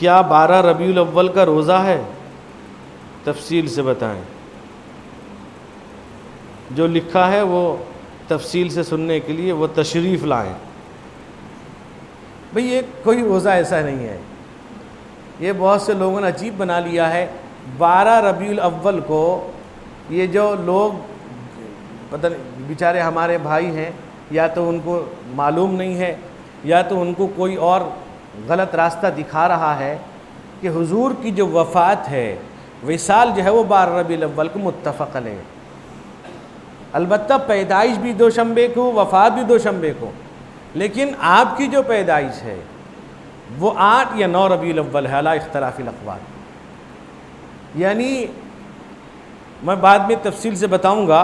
क्या 12 रबीउल अव्वल का रोज़ा है? तफसील से बताएं। जो लिखा है वो तफसील से सुनने के लिए वो तशरीफ़ लाएं। भाई ये कोई रोज़ा ऐसा नहीं है, ये बहुत से लोगों ने अजीब बना लिया है। 12 रबीउल अव्वल को ये जो लोग पता नहीं बेचारे हमारे भाई हैं, या तो उनको मालूम नहीं है या तो उनको कोई और गलत रास्ता दिखा रहा है कि हुजूर की जो वफ़ात है विसाल जो है वो 12 रबीउल अव्वल को मुत्तफ़क़ अलैह। अलबत्ता पैदाइश भी दोशंबे को, वफ़ात भी दोशंबे को, लेकिन आपकी जो पैदाइश है वो 8 या 9 रबीउल अव्वल है अला इख्तिलाफ़िल अक़वाल। यानी मैं बाद में तफसील से बताऊंगा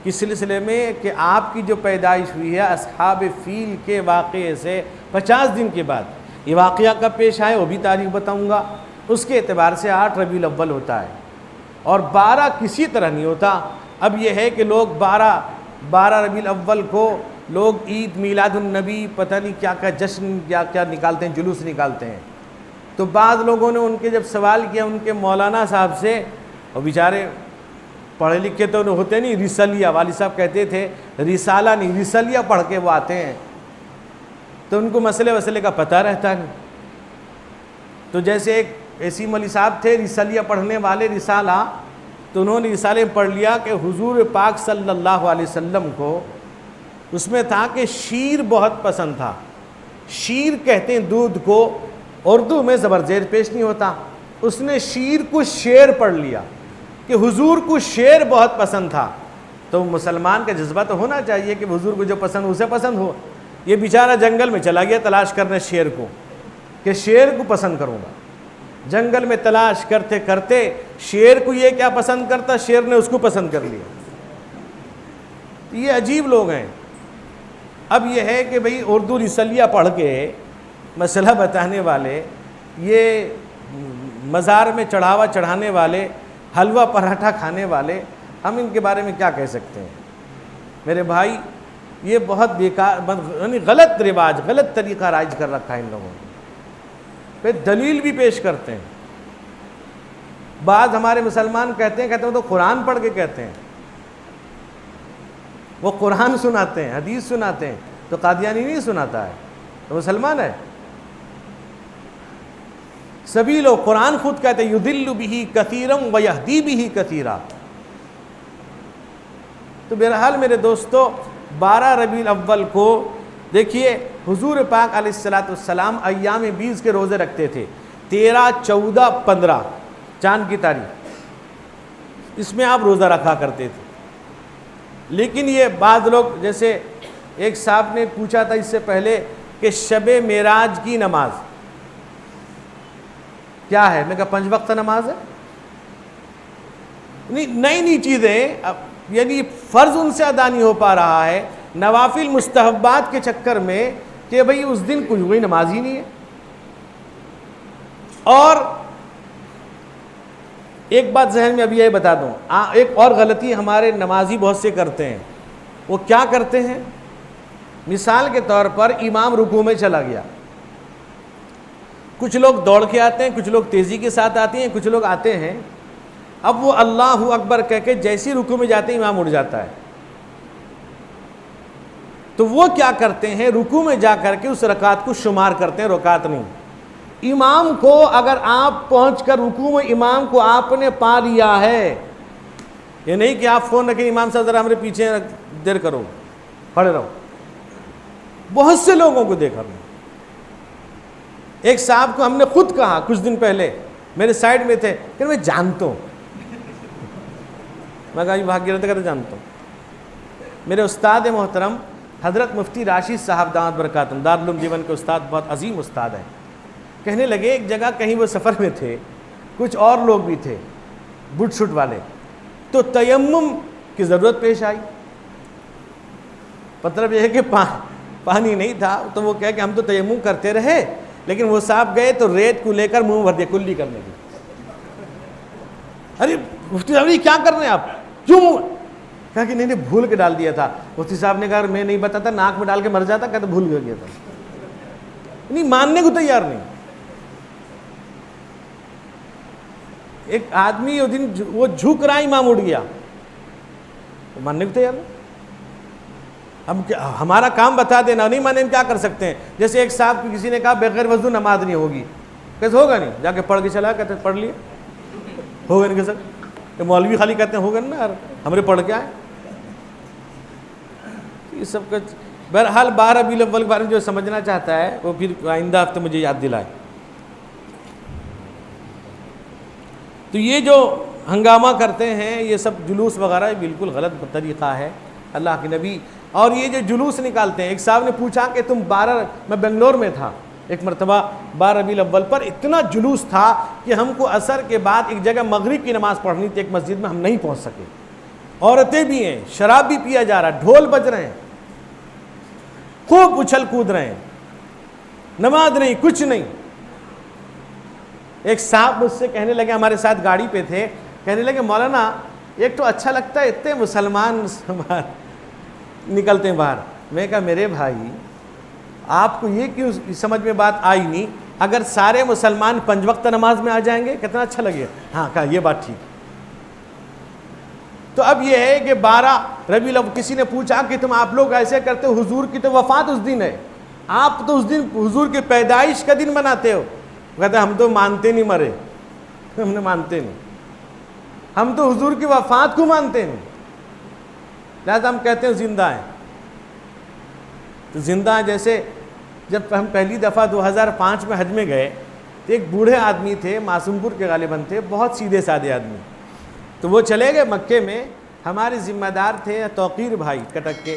कि सिलसिले में कि आपकी जो पैदाइश हुई है अस्हाब फ़ील के वाक़े से 50 दिन के बाद ये वाक़या कब पेश आए वो भी तारीख़ बताऊंगा। उसके एतबार से 8 रबीउल अव्वल होता है और 12 किसी तरह नहीं होता। अब यह है कि लोग 12 रबीउल अव्वल को लोग ईद मीलादुन नबी पता नहीं क्या क्या जश्न क्या क्या निकालते हैं, जुलूस निकालते हैं। तो बाद लोगों ने उनके जब सवाल किया उनके मौलाना साहब से, और बेचारे पढ़े लिखे तो होते नहीं, रिसलिया वाली साहब कहते थे रिसाला नहीं रिसलिया पढ़ के वो आते हैं, तो उनको मसले वसले का पता रहता नहीं। तो जैसे एक ऐसी मौलवी साहब थे रिसलिया पढ़ने वाले रिसाला, तो उन्होंने रिसाले में पढ़ लिया कि हुजूर पाक सल्लल्लाहु अलैहि वसल्लम को उसमें था कि शीर बहुत पसंद था। शीर कहते हैं दूध को, उर्दू में ज़बर ज़ेर पेश नहीं होता। उसने शीर को शेर पढ़ लिया कि हुजूर को शेर बहुत पसंद था। तो मुसलमान का जज्बा तो होना चाहिए कि हुजूर को जो पसंद उसे पसंद हो। ये बेचारा जंगल में चला गया तलाश करने शेर को, कि शेर को पसंद करूँगा। जंगल में तलाश करते करते शेर को ये क्या पसंद करता, शेर ने उसको पसंद कर लिया। ये अजीब लोग हैं। अब ये है कि भाई उर्दू रिसलिया पढ़ के मसला बताने वाले, ये मज़ार में चढ़ावा चढ़ाने वाले, हलवा पराठा खाने वाले, हम इनके बारे में क्या कह सकते हैं? मेरे भाई ये बहुत बेकार यानी गलत रिवाज, गलत तरीक़ा राइज कर रखा है इन लोगों ने। वे दलील भी पेश करते हैं। बाद हमारे मुसलमान कहते हैं वो तो कुरान पढ़ के कहते हैं, वो कुरान सुनाते हैं, हदीस सुनाते हैं। तो कादियानी नहीं सुनाता है तो मुसलमान है? सभी लोग कुरान खुद कहते हैं युदिल्लु बिही कसीरम व यहदी बिही कसीरा। तो बहरहाल मेरे दोस्तों 12 रबीउल अव्वल को देखिए हुजूर पाक अलैहिस्सलाम अय्याम बीज के रोज़े रखते थे, 13, 14, 15 चांद की तारीख, इसमें आप रोज़ा रखा करते थे। लेकिन ये बाद लोग, जैसे एक साहब ने पूछा था इससे पहले कि शबे मेराज की नमाज क्या है, मैं कहा 5 वक्त नमाज है। नई नई चीज़ें, अब यानी फ़र्ज़ उनसे अदा नहीं हो पा रहा है, नवाफिल मुस्तहब्बात के चक्कर में कि भाई उस दिन कोई नमाज ही नहीं है। और एक बात जहन में अभी यही बता दूं, एक और गलती हमारे नमाजी बहुत से करते हैं। वो क्या करते हैं? मिसाल के तौर पर इमाम रुकू में चला गया, कुछ लोग दौड़ के आते हैं, कुछ लोग तेज़ी के साथ आते हैं, कुछ लोग आते हैं, अब वो अल्लाहु अकबर कह के जैसी रुकू में जाते हैं इमाम उठ जाता है। तो वो क्या करते हैं, रुकू में जा करके उस रकात को शुमार करते हैं, रकात नहीं। इमाम को अगर आप पहुंचकर रुकू में इमाम को आपने पा लिया है, ये नहीं कि आप फ़ोन रखें इमाम साहब ज़रा हमारे पीछे देर करो, खड़े रहो। बहुत से लोगों को देखा मैं, एक साहब को हमने खुद कहा कुछ दिन पहले, मेरे साइड में थे कि मैं जानता हूँ, मैं कहा भाग्य रहते कहते जानता हूँ। मेरे उस्ताद मोहतरम हज़रत मुफ्ती राशिद साहब दामत बरकातुहू दारुल उलूम देवबंद के उस्ताद, बहुत अजीम उस्ताद हैं, कहने लगे एक जगह कहीं वो सफ़र में थे, कुछ और लोग भी थे बुट शुट वाले, तो तयम्मुम की ज़रूरत पेश आई। मतलब यह है कि पानी नहीं था, तो वो कहे कि हम तो तयम्मुम करते रहे, लेकिन वो साहब गए तो रेत को लेकर मुंह भर दिया कुल्ली करने की। अरे मुफ्ती साहब क्या कर रहे हैं आप, क्यों? कहा कि नहीं भूल के डाल दिया था। मुफ्ती साहब ने कहा मैं नहीं बताता, नाक में डाल के मर जाता, कहते भूल गया था। नहीं, मानने को तैयार नहीं। एक आदमी उस दिन वो झुक रहा, इमाम उठ गया, तो मानने को तैयार। हम हमारा काम बता देना, नहीं माने क्या कर सकते हैं। जैसे एक साहब किसी ने कहा बगैर वजू नमाज नहीं होगी, कैसे होगा नहीं, जाके पढ़ के चला, कहते पढ़ लिया, होगा नहीं कैसे। तो मौलवी खाली कहते हैं होगा ना यार, हमरे पढ़ के आए। ये सब कुछ बहरहाल 12 रबीउल अव्वल के बारे में जो समझना चाहता है वो फिर आइंदा हफ्ते मुझे याद दिलाए। तो ये जो हंगामा करते हैं, ये सब जुलूस वगैरह बिल्कुल गलत तरीक़ा है अल्लाह के नबी। और ये जो जुलूस निकालते हैं, एक साहब ने पूछा कि तुम 12, मैं बेंगलोर में था एक मरतबा 12 रबीउल अव्वल पर, इतना जुलूस था कि हमको असर के बाद एक जगह मगरिब की नमाज़ पढ़नी थी, एक मस्जिद में हम नहीं पहुँच सके। औरतें भी हैं, शराब भी पिया जा रहा, ढोल बज रहे हैं, खूब उछल कूद रहे हैं, नमाज नहीं, कुछ नहीं। एक साहब मुझसे कहने लगे, हमारे साथ गाड़ी पे थे, कहने लगे मौलाना एक तो अच्छा लगता है, इतने मुसलमान निकलते हैं बाहर। मैं कहा मेरे भाई आपको ये क्यों समझ में बात आई नहीं, अगर सारे मुसलमान 5 वक्त नमाज में आ जाएंगे कितना अच्छा लगेगा। हाँ कहा ये बात ठीक। तो अब ये है कि 12 रबीउल अव्वल, किसी ने पूछा कि तुम आप लोग ऐसे करते हो, हुजूर की तो वफात उस दिन है, आप तो उस दिन हुजूर की पैदाइश का दिन मनाते हो। कहते हम तो मानते नहीं मरे, हमने मानते नहीं, हम तो हुजूर की वफात को मानते नहीं, लिहाजा हम कहते हैं जिंदा हैं। तो जिंदा हैं, जैसे जब हम पहली दफ़ा 2005 में हज में गए तो एक बूढ़े आदमी थे, मासूमपुर के गालिबन थे, बहुत सीधे साधे आदमी। तो वो चले गए मक्के में, हमारे ज़िम्मेदार थे तौकीर भाई कटक के,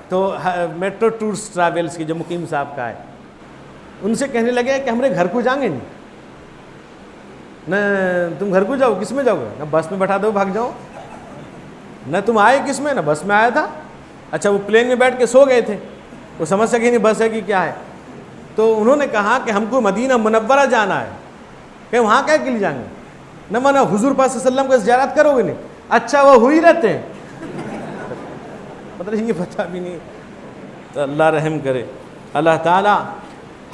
तो मेट्रो टूर्स ट्रैवल्स की जो मुकीम साहब का है, उनसे कहने लगे कि हमारे घर को जाएंगे नहीं, न तुम घर को जाओ, किस में जाओगे, ना बस में बैठा दो भाग जाओ, न तुम आए किस में, ना बस में आया था। अच्छा वो प्लेन में बैठ के सो गए थे, वो समझ सके नहीं बस है कि क्या है। तो उन्होंने कहा कि हमको मदीना मुनव्वरा जाना है। कि वहाँ क्या के लिए जाएंगे, न माना हुजूर पाक सल्लल्लाहु अलैहि वसल्लम को ज़ियारत करोगे नहीं। अच्छा वो हुई रहते हैं मतलब ये पता भी नहीं। तो अल्लाह रहम करे, अल्लाह ताला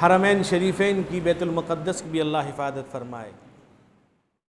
हरमैन शरीफैन की बैतुल मुक़द्दस की भी अल्लाह हिफाजत फरमाए।